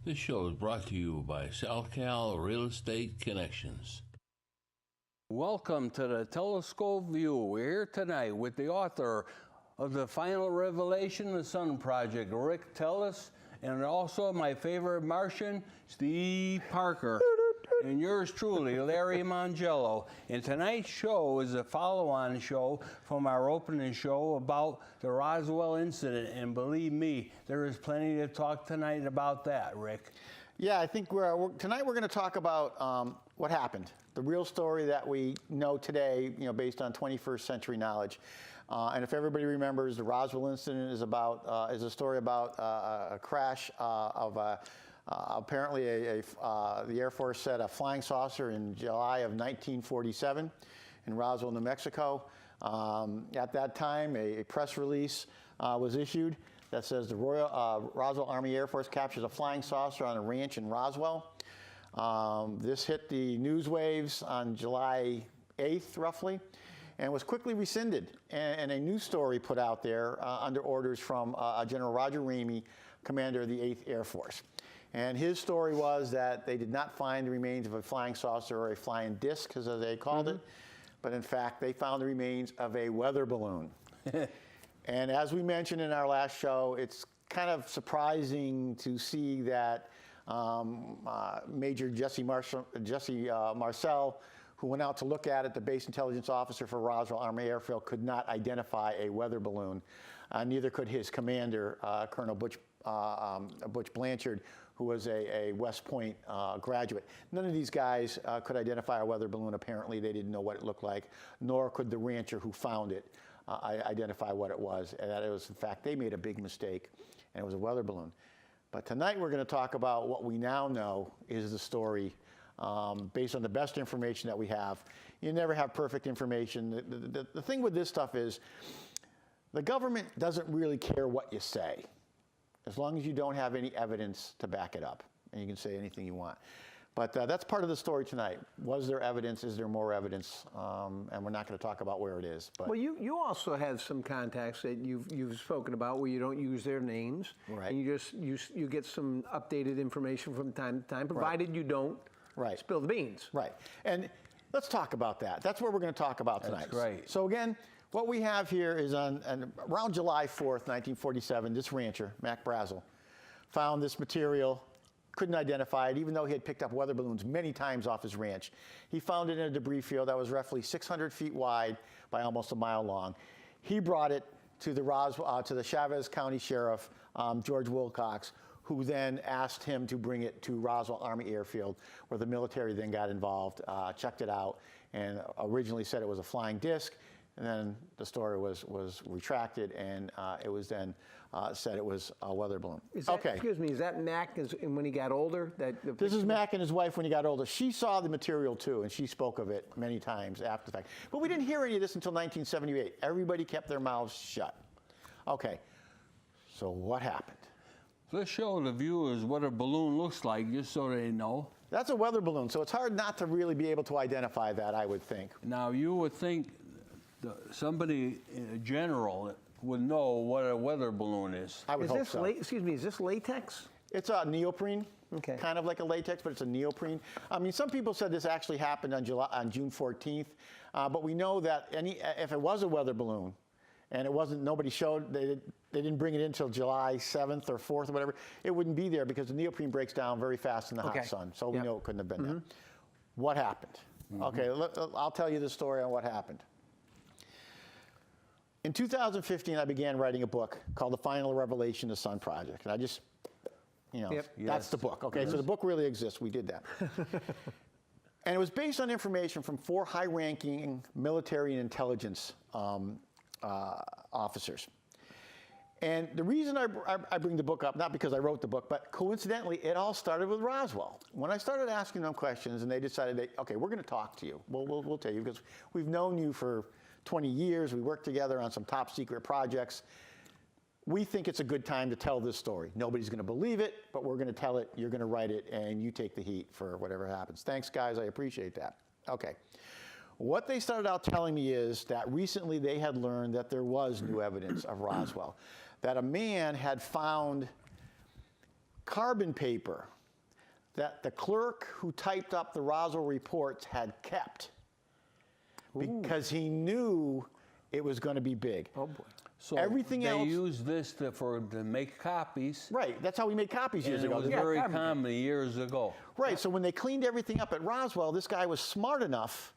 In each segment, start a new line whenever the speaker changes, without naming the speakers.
This show is brought to you by SalCal Real Estate Connections. Welcome to the Telescope View. We're here tonight with the author of The Final Revelation of the Sun Project, Rick Teles, and also my favorite Martian, Steve Parker, and yours truly, Larry Mangello. And tonight's show is a follow-on show from our opening show about the Roswell incident. And believe me, there is plenty to talk tonight about that, Rick.
Yeah, I think tonight we're going to talk about what happened, the real story that we know today, based on 21st century knowledge. And if everybody remembers, the Roswell incident is a story about a crash of apparently the Air Force said a flying saucer in July of 1947 in Roswell, New Mexico. At that time, a press release was issued that says the Roswell Army Air Force captures a flying saucer on a ranch in Roswell. This hit the news waves on July 8th, roughly, and was quickly rescinded. And a news story put out there under orders from General Roger Ramey, commander of the 8th Air Force. And his story was that they did not find the remains of a flying saucer or a flying disc, as they called it, but in fact, they found the remains of a weather balloon. And as we mentioned in our last show, it's kind of surprising to see that Major Jesse Marcel, who went out to look at it, the base intelligence officer for Roswell Army Airfield, could not identify a weather balloon. Neither could his commander, Colonel Butch Blanchard, who was a West Point graduate. None of these guys could identify a weather balloon. Apparently, they didn't know what it looked like, nor could the rancher who found it identify what it was. And that it was, in fact, they made a big mistake, and it was a weather balloon. But tonight, we're going to talk about what we now know is the story based on the best information that we have. You never have perfect information. The thing with this stuff is the government doesn't really care what you say, as long as you don't have any evidence to back it up, and you can say anything you want. But that's part of the story tonight. Was there evidence? Is there more evidence? And we're not going to talk about where it is. But.
Well, you also have some contacts that you've spoken about where you don't use their names,
right?
And you get some updated information from time to time, provided you don't spill the beans.
Right. And let's talk about that. That's what we're going to talk about tonight.
That's right.
So again, what we have here is around July 4th, 1947, this rancher, Mac Brazel, found this material, couldn't identify it, even though he had picked up weather balloons many times off his ranch. He found it in a debris field that was roughly 600 feet wide by almost a mile long. He brought it to the Chavez County Sheriff, George Wilcox, who then asked him to bring it to Roswell Army Airfield, where the military then got involved, checked it out, and originally said it was a flying disc. And then the story was retracted, and it was then said it was a weather balloon.
Excuse me, is that Mac when he got older?
This is Mac and his wife when he got older. She saw the material too, and she spoke of it many times after the fact. But we didn't hear any of this until 1978. Everybody kept their mouths shut. Okay, so what happened?
Let's show the viewers what a balloon looks like, just so they know.
That's a weather balloon, so it's hard not to really be able to identify that, I would think.
Now, you would think somebody in general would know what a weather balloon is.
I would hope so.
Excuse me, is this latex?
It's a neoprene,
okay.
Kind of like a latex, but it's a neoprene. I mean, some people said this actually happened on June 14th, but we know that if it was a weather balloon, and it wasn't, nobody showed, they didn't bring it in until July 7th or 4th or whatever, it wouldn't be there because the neoprene breaks down very fast in the hot sun, so we know it couldn't have been there. What happened? Okay, I'll tell you the story on what happened. In 2015, I began writing a book called The Final Revelation of the Sun Project. And I just, that's the book. Okay, so the book really exists. We did that. And it was based on information from 4 high-ranking military and intelligence officers. And the reason I bring the book up, not because I wrote the book, but coincidentally, it all started with Roswell. When I started asking them questions and they decided, okay, we're going to talk to you. We'll tell you because we've known you for 20 years. We worked together on some top secret projects. We think it's a good time to tell this story. Nobody's going to believe it, but we're going to tell it. You're going to write it, and you take the heat for whatever happens. Thanks, guys. I appreciate that. Okay. What they started out telling me is that recently they had learned that there was new evidence of Roswell, that a man had found carbon paper that the clerk who typed up the Roswell reports had kept because he knew it was going to be big.
Oh boy.
So everything else.
They used this to make copies.
Right. That's how we made copies years ago.
It was very common years ago.
Right. So when they cleaned everything up at Roswell, this guy was smart enough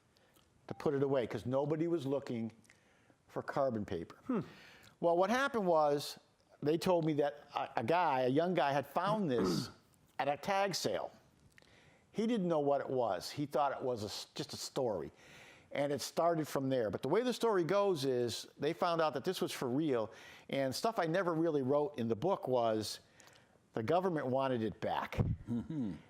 to put it away because nobody was looking for carbon paper. Well, what happened was they told me that a young guy had found this at a tag sale. He didn't know what it was. He thought it was just a story. And it started from there. But the way the story goes is they found out that this was for real. And stuff I never really wrote in the book was the government wanted it back.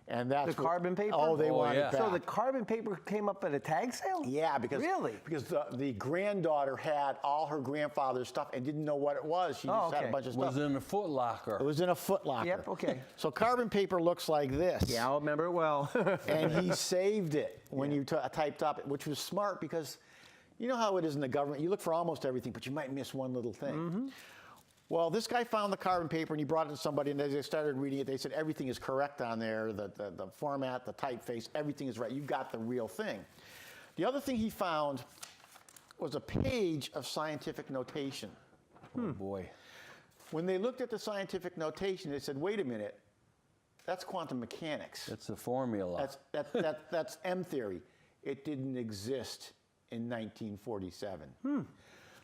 And that's
the carbon paper?
Oh, they wanted it back.
So the carbon paper came up at a tag sale?
Yeah, because
really?
Because the granddaughter had all her grandfather's stuff and didn't know what it was. She just had a bunch of
It
stuff.
was in a Foot Locker.
It was in a Foot Locker.
Yep, okay.
So carbon paper looks like this.
Yeah, I remember it well.
And he saved it when you typed up, which was smart because you know how it is in the government. You look for almost everything, but you might miss one little thing. Well, this guy found the carbon paper and he brought it to somebody, and as they started reading it, they said everything is correct on there. The format, the typeface, everything is right. You've got the real thing. The other thing he found was a page of scientific notation.
Oh boy.
When they looked at the scientific notation, they said, wait a minute, that's quantum mechanics.
That's a formula.
That's M theory. It didn't exist in 1947.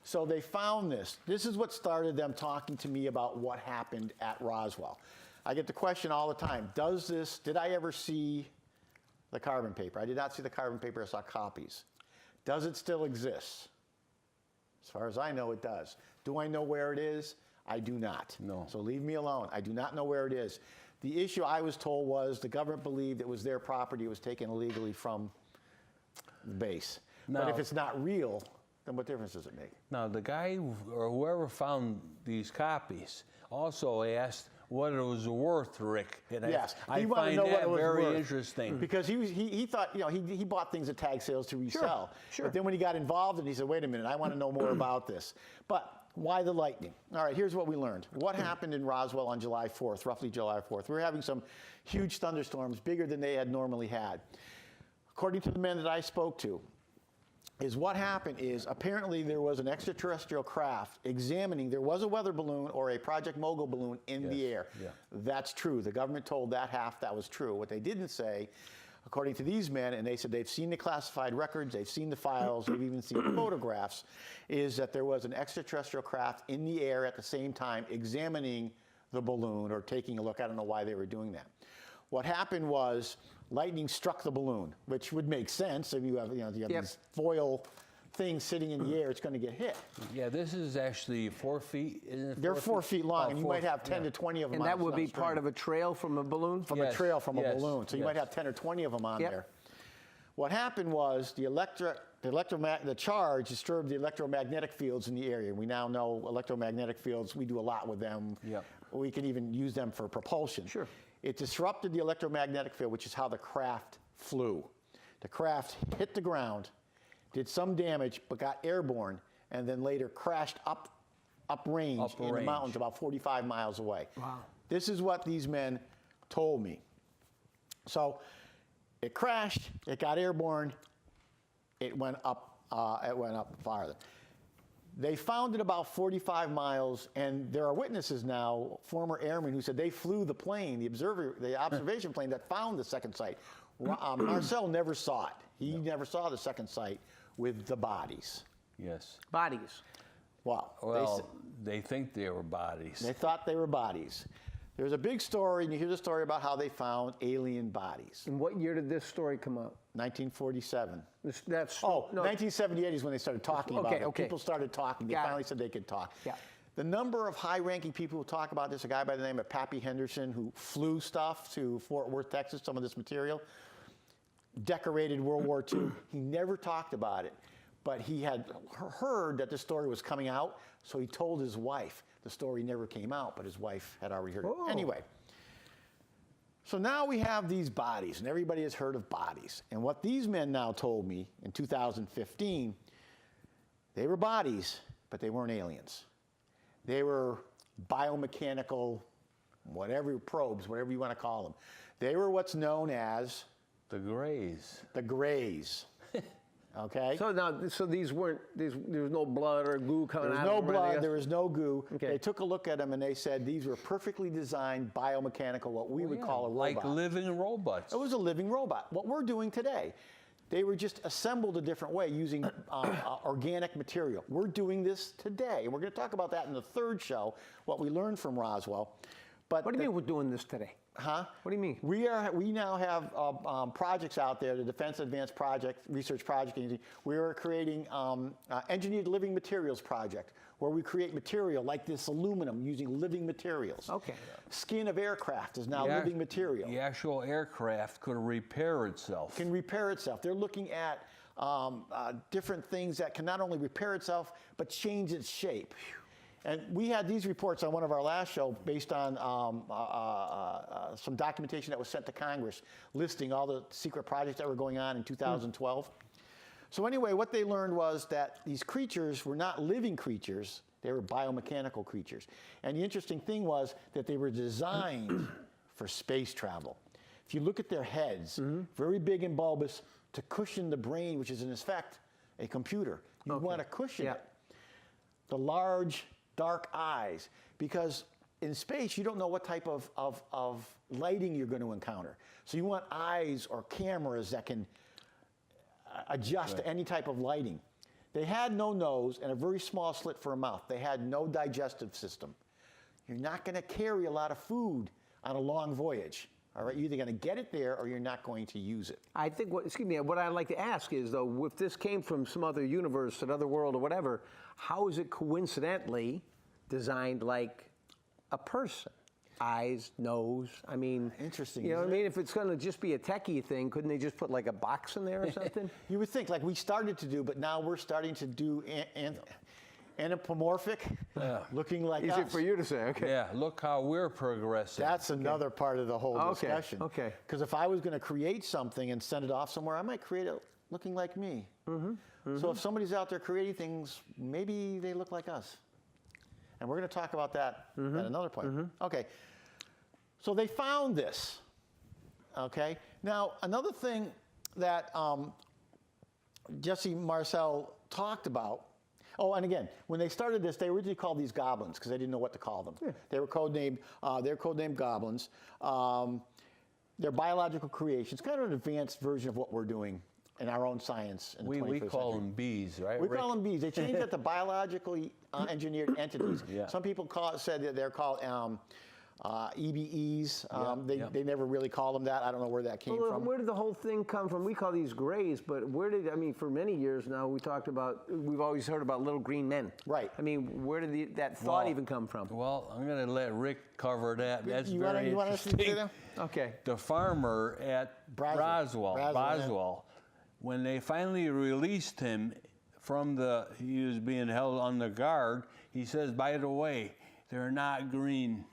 So they found this. This is what started them talking to me about what happened at Roswell. I get the question all the time, did I ever see the carbon paper? I did not see the carbon paper, I saw copies. Does it still exist? As far as I know, it does. Do I know where it is? I do not.
No.
So leave me alone. I do not know where it is. The issue I was told was the government believed it was their property. It was taken illegally from the base. But if it's not real, then what difference does it make?
Now, the guy or whoever found these copies also asked what it was worth, Rick. And
Yes,
I
wanted to
find
know what
that
it was
very
worth.
interesting.
Because he thought, he bought things at tag sales to resell.
Sure.
But then when he got involved and he said, wait a minute, I want to know more about this. But why the lightning? All right, here's what we learned. What happened in Roswell on July 4th, roughly July 4th? We were having some huge thunderstorms, bigger than they had normally had. According to the men that I spoke to, is what happened is apparently there was an extraterrestrial craft examining, there was a weather balloon or a Project Mogul balloon in the air.
Yeah.
That's true. The government told that half that was true. What they didn't say, according to these men, and they said they've seen the classified records, they've seen the files, they've even seen the photographs, is that there was an extraterrestrial craft in the air at the same time examining the balloon or taking a look. I don't know why they were doing that. What happened was lightning struck the balloon, which would make sense. If you have, these foil things sitting in the air, it's going to get hit.
Yeah, this is actually 4 feet. Isn't it?
They're 4 feet long, and you might have 10 to 20 of them
And
on
that would be
some string.
part of a trail from a balloon?
From a trail from a balloon. So you might
yes.
have 10 or 20 of them on there. What happened was the charge disturbed the electromagnetic fields in the area. We now know electromagnetic fields, we do a lot with them.
Yep.
We can even use them for propulsion.
Sure.
It disrupted the electromagnetic field, which is how the craft flew. The craft hit the ground, did some damage, but got airborne, and then later crashed uprange in the mountains about 45 miles away.
Wow.
This is what these men told me. So it crashed, it got airborne, it went up farther. They found it about 45 miles, and there are witnesses now, former airmen, who said they flew the plane, the observation plane that found the second site. Marcel never saw it. He never saw the second site with the bodies.
Yes.
Bodies.
Well,
they think they were bodies.
they thought they were bodies. There's a big story, and you hear the story about how they found alien bodies.
And what year did this story come out?
1947.
That's
1978 is when they started talking about it.
Okay.
People started talking. They finally said they could talk.
Yeah.
The number of high-ranking people who talk about this, a guy by the name of Pappy Henderson, who flew stuff to Fort Worth, Texas, some of this material, decorated World War II. He never talked about it, but he had heard that this story was coming out, so he told his wife. The story never came out, but his wife had already heard it. Anyway, so now we have these bodies, and everybody has heard of bodies. And what these men now told me in 2015, they were bodies, but they weren't aliens. They were biomechanical whatever probes, whatever you want to call them. They were what's known as
The Greys.
the Greys. Okay?
So these weren't, there was no blood or goo coming
There was
out
no
of them or anything
blood,
else?
there was no goo.
Okay.
They took a look at them and they said these were perfectly designed biomechanical, what we would call a robot.
Like living robots.
It was a living robot. What we're doing today, they were just assembled a different way using organic material. We're doing this today. And we're going to talk about that in the third show, what we learned from Roswell. But
What do you mean we're doing this today?
Huh?
What do you mean?
We now have projects out there, the Defense Advanced Project, Research Project Agency. We are creating Engineered Living Materials Project, where we create material like this aluminum using living materials.
Okay.
Skin of aircraft is now living material.
The actual aircraft could repair itself.
Can repair itself. They're looking at different things that can not only repair itself, but change its shape. And we had these reports on one of our last show based on some documentation that was sent to Congress listing all the secret projects that were going on in 2012. So anyway, what they learned was that these creatures were not living creatures, they were biomechanical creatures. And the interesting thing was that they were designed for space travel. If you look at their heads, very big and bulbous, to cushion the brain, which is in effect a computer. You want to cushion it. The large, dark eyes, because in space you don't know what type of lighting you're going to encounter. So you want eyes or cameras that can adjust to any type of lighting. They had no nose and a very small slit for a mouth. They had no digestive system. You're not going to carry a lot of food on a long voyage. All right, you're either going to get it there or you're not going to use it.
I think what I'd like to ask is, though, if this came from some other universe, another world or whatever, how is it coincidentally designed like a person? Eyes, nose, I mean.
Interesting,
You know what I
isn't it?
mean? If it's going to just be a techie thing, couldn't they just put like a box in there or something?
You would think, like we started to do, but now we're starting to do anthropomorphic, looking like us.
Easy for you to say, okay.
Yeah, look how we're progressing.
That's another part of the whole
Okay,
discussion.
okay.
Because if I was going to create something and send it off somewhere, I might create it looking like me. So if somebody's out there creating things, maybe they look like us. And we're going to talk about that at another point. Okay. So they found this. Okay. Now, another thing that Jesse Marcel talked about. Oh, and again, when they started this, they originally called these goblins because they didn't know what to call them.
Yeah.
They were codenamed goblins. They're biological creations, kind of an advanced version of what we're doing in our own science in the 21st
We call
century.
them bees, right?
We
Rick?
call them bees. They changed it to biologically engineered entities.
Yeah.
Some people said that they're called EBEs. They never really called them that. I don't know where that came
Well,
from.
where did the whole thing come from? We call these grays, but for many years now, we've always heard about little green men.
Right.
I mean, where did that thought even come from?
Well, I'm going to let Rick cover that. That's
you
very
want us to
interesting.
say that?
Okay.
The farmer at
Roswell,
Roswell, when they finally released him from he was being held under guard, he says, by the way, they're not green.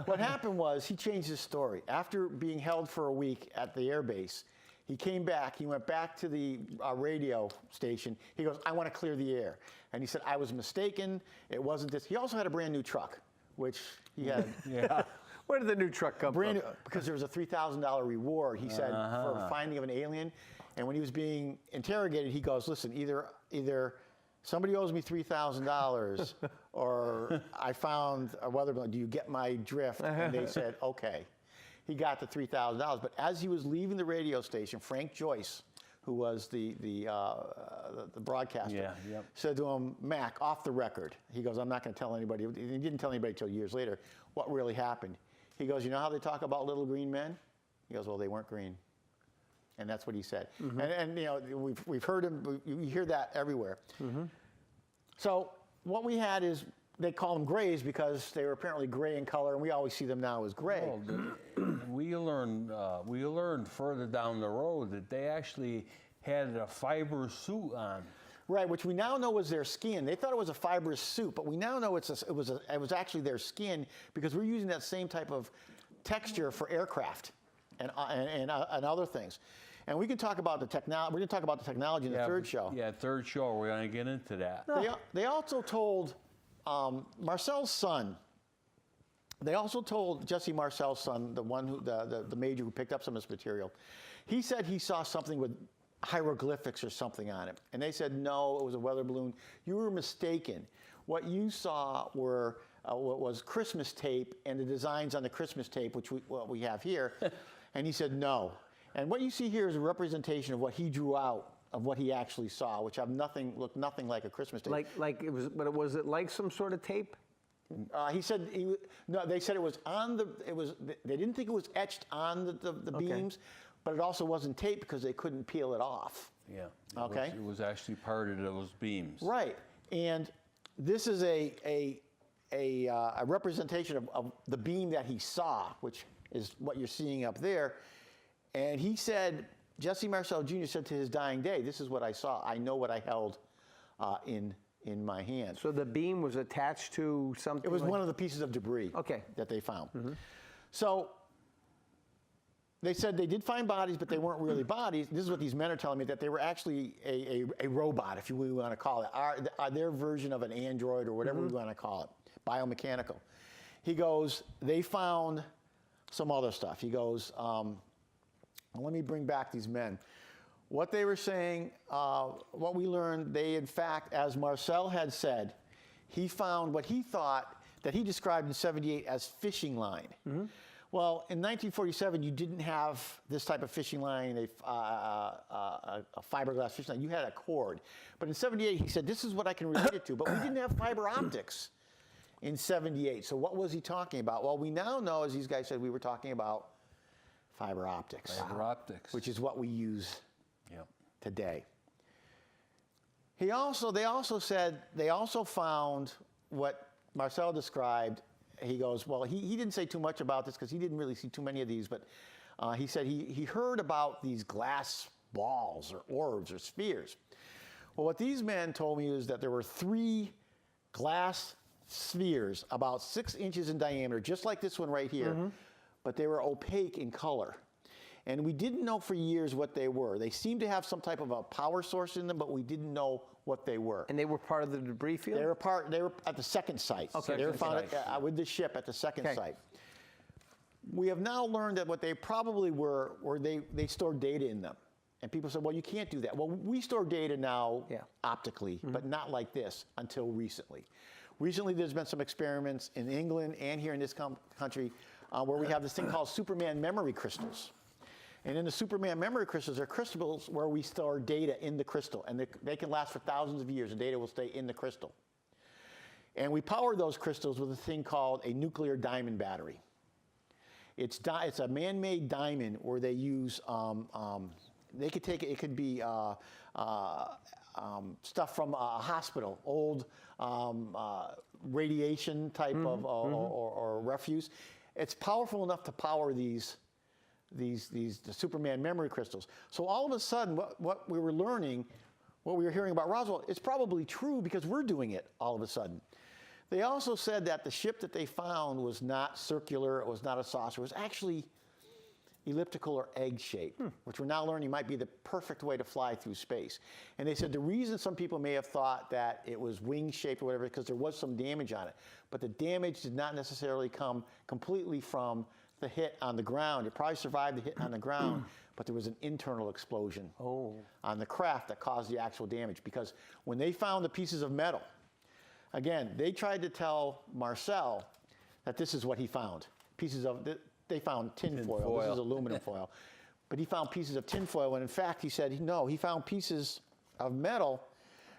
What happened was he changed his story. After being held for a week at the air base, he came back. He went back to the radio station. He goes, I want to clear the air. And he said, I was mistaken. It wasn't this. He also had a brand new truck, which he had.
Yeah.
Where did the new truck come
Brand
from?
new, because there was a $3,000 reward, he said, for finding of an alien. And when he was being interrogated, he goes, listen, either somebody owes me $3,000 or I found a weather balloon. Do you get my drift? And they said, okay. He got the $3,000. But as he was leaving the radio station, Frank Joyce, who was the broadcaster, said to him, Mac, off the record. He goes, I'm not going to tell anybody. He didn't tell anybody until years later what really happened. He goes, you know how they talk about little green men? He goes, well, they weren't green. And that's what he said. And you know, we've heard him, you hear that everywhere. So what we had is, they call them grays because they were apparently gray in color, and we always see them now as gray.
Well, we learned further down the road that they actually had a fiber suit on.
Right, which we now know was their skin. They thought it was a fibrous suit, but we now know it was actually their skin because we're using that same type of texture for aircraft and other things. And we can talk about the technology. We're going to talk about the technology in the third show.
Yeah, third show. We're going to get into that.
They also told Marcel's son They also told Jesse Marcel's son, the one who, the major who picked up some of this material, he said he saw something with hieroglyphics or something on it. And they said, no, it was a weather balloon. You were mistaken. What you saw were what was Christmas tape and the designs on the Christmas tape, which we have here. And he said, no. And what you see here is a representation of what he drew out of what he actually saw, which looked nothing like a Christmas tape.
Like it was, but was it like some sort of tape?
He said no. They said it was on the. It was. They didn't think it was etched on the beams, but it also wasn't tape because they couldn't peel it off.
Yeah.
Okay.
It was actually part of those beams.
Right, and this is a representation of the beam that he saw, which is what you're seeing up there. And he said, Jesse Marcel Jr. said to his dying day, "This is what I saw. I know what I held in my hand."
So the beam was attached to something?
It was one of the pieces of debris that they found. So they said they did find bodies, but they weren't really bodies. This is what these men are telling me, that they were actually a robot, if you want to call it, their version of an android or whatever we want to call it, biomechanical. He goes, they found some other stuff. He goes, let me bring back these men. What they were saying, what we learned, they in fact, as Marcel had said, he found what he thought that he described in '78 as fishing line. Well, in 1947, you didn't have this type of fishing line, a fiberglass fishing line. You had a cord. But in '78, he said, this is what I can relate it to. But we didn't have fiber optics in '78. So what was he talking about? Well, we now know, as these guys said, we were talking about fiber optics.
Fiber optics.
Which is what we use today. They also said, they also found what Marcel described. He goes, well, he didn't say too much about this because he didn't really see too many of these, but he said he heard about these glass balls or orbs or spheres. Well, what these men told me is that there were 3 glass spheres about 6 inches in diameter, just like this one right here, but they were opaque in color. And we didn't know for years what they were. They seemed to have some type of a power source in them, but we didn't know what they were.
And they were part of the debris field?
They were at the second site.
Okay.
They were found with the ship at the second site. We have now learned that what they probably were they stored data in them. And people said, well, you can't do that. Well, we store data now optically, but not like this until recently. Recently, there's been some experiments in England and here in this country where we have this thing called Superman memory crystals. And in the Superman memory crystals, they're crystals where we store data in the crystal. And they can last for thousands of years. The data will stay in the crystal. And we power those crystals with a thing called a nuclear diamond battery. It's a man-made diamond where they use, they could take it could be stuff from a hospital, old radiation type of or refuse. It's powerful enough to power the Superman memory crystals. So all of a sudden, what we were learning, what we were hearing about Roswell, it's probably true because we're doing it all of a sudden. They also said that the ship that they found was not circular, it was not a saucer, it was actually elliptical or egg-shaped, which we're now learning might be the perfect way to fly through space. And they said the reason some people may have thought that it was wing-shaped or whatever, because there was some damage on it. But the damage did not necessarily come completely from the hit on the ground. It probably survived the hit on the ground, but there was an internal explosion on the craft that caused the actual damage. Because when they found the pieces of metal, again, they tried to tell Marcel that this is what he found. They found tin foil. This is aluminum foil. But he found pieces of tin foil, and in fact, he said, no, he found pieces of metal,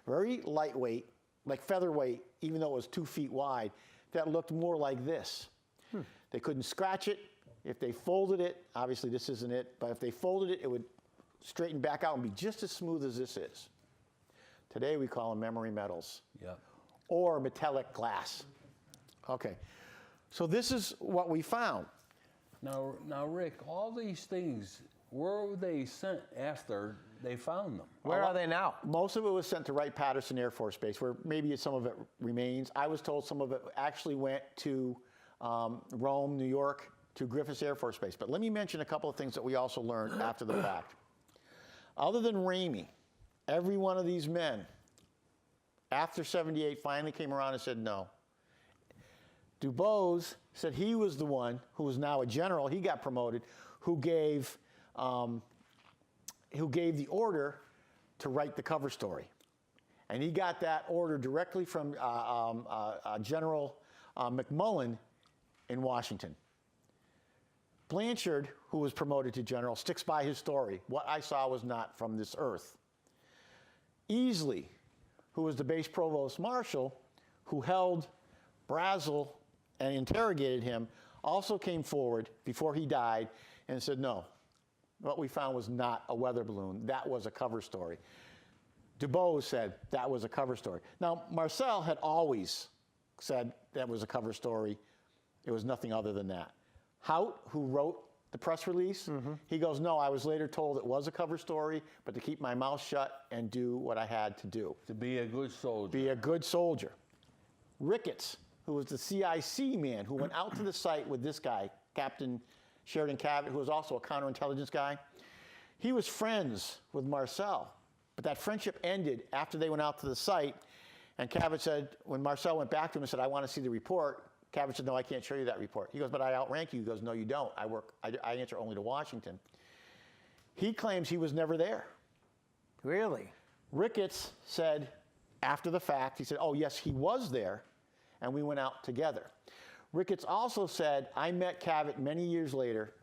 very lightweight, like featherweight, even though it was 2 feet wide, that looked more like this. They couldn't scratch it. If they folded it, obviously this isn't it, but if they folded it, it would straighten back out and be just as smooth as this is. Today we call them memory metals or metallic glass. Okay, so this is what we found.
Now, Rick, all these things, where were they sent after they found them?
Where are they now?
Most of it was sent to Wright-Patterson Air Force Base, where maybe some of it remains. I was told some of it actually went to Rome, New York, to Griffiths Air Force Base. But let me mention a couple of things that we also learned after the fact. Other than Ramey, every one of these men, after '78, finally came around and said no. DuBose said he was the one who was now a general. He got promoted, who gave the order to write the cover story. And he got that order directly from General McMullen in Washington. Blanchard, who was promoted to general, sticks by his story. What I saw was not from this earth. Easley, who was the base provost marshal, who held Brazel and interrogated him, also came forward before he died and said, no, what we found was not a weather balloon. That was a cover story. DuBose said that was a cover story. Now, Marcel had always said that was a cover story. It was nothing other than that. Hout, who wrote the press release, he goes, no, I was later told it was a cover story, but to keep my mouth shut and do what I had to do.
To be a good soldier.
Be a good soldier. Ricketts, who was the CIC man who went out to the site with this guy, Captain Sheridan Cavett, who was also a counterintelligence guy. He was friends with Marcel, but that friendship ended after they went out to the site, and Cavett said, when Marcel went back to him and said, I want to see the report, Cavett said, no, I can't show you that report. He goes, but I outrank you. He goes, no, you don't. I answer only to Washington. He claims he was never there.
Really?
Ricketts said, after the fact, he said, oh, yes, he was there, and we went out together. Ricketts also said, I met Cavett many years later,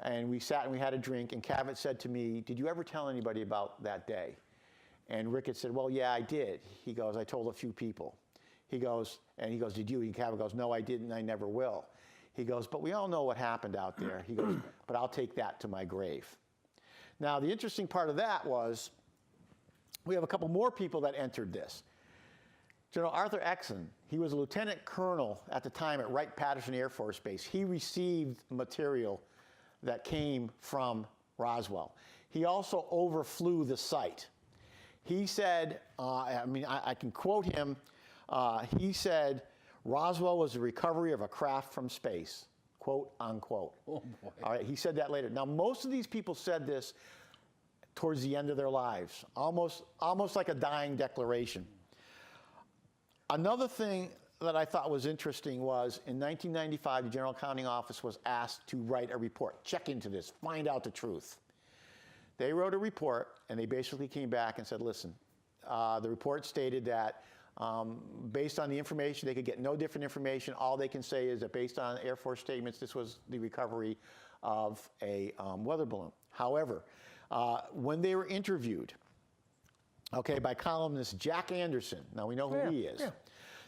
and we sat and we had a drink, and Cavett said to me, did you ever tell anybody about that day? And Ricketts said, well, yeah, I did. He goes, I told a few people. He goes, did you? And Cavett goes, no, I didn't, I never will. He goes, but we all know what happened out there. He goes, but I'll take that to my grave. Now, the interesting part of that was, we have a couple more people that entered this. General Arthur Exon, he was a lieutenant colonel at the time at Wright-Patterson Air Force Base. He received material that came from Roswell. He also overflew the site. He said, I can quote him, he said, Roswell was a recovery of a craft from space, quote, unquote.
Oh, boy.
All right, he said that later. Now, most of these people said this towards the end of their lives, almost like a dying declaration. Another thing that I thought was interesting was in 1995, the General Accounting Office was asked to write a report, check into this, find out the truth. They wrote a report, and they basically came back and said, listen, the report stated that based on the information, they could get no different information. All they can say is that based on Air Force statements, this was the recovery of a weather balloon. However, when they were interviewed, by columnist Jack Anderson, now we know who he is. Yeah.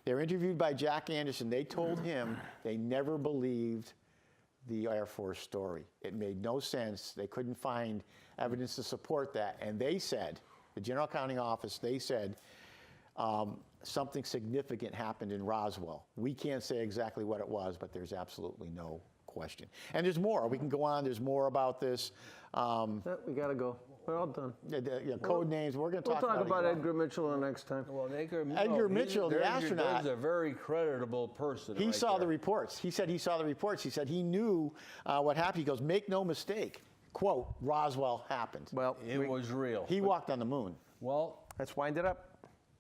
They were interviewed by Jack Anderson. They told him they never believed the Air Force story. It made no sense. They couldn't find evidence to support that. And they said, the General Accounting Office, they said, something significant happened in Roswell. We can't say exactly what it was, but there's absolutely no question. And there's more. We can go on. There's more about this.
We got to go. We're all done.
Code names. We're going to talk
about Edgar Mitchell the next time.
Well,
Edgar Mitchell, the astronaut.
He's a very creditable person.
He saw the reports. He said he saw the reports. He said he knew what happened. He goes, make no mistake. Quote, Roswell happened.
Well,
it was real.
He walked on the moon.
Well,
let's wind it up.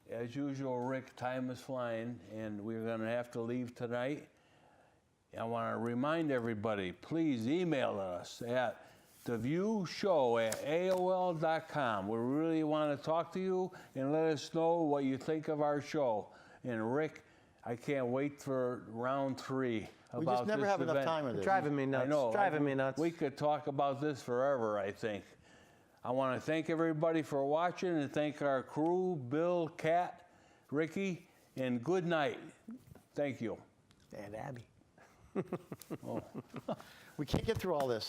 As usual, Rick, time is flying, and we're going to have to leave tonight. I want to remind everybody, please email us at theviewshow@aol.com. We really want to talk to you and let us know what you think of our show. And Rick, I can't wait for round 3 about this event.
We just never have enough time with this.
Driving me nuts.
I know.
Driving me nuts.
We could talk about this forever, I think. I want to thank everybody for watching and thank our crew, Bill, Kat, Ricky, and good night. Thank you.
And Abby.
We can't get through all this.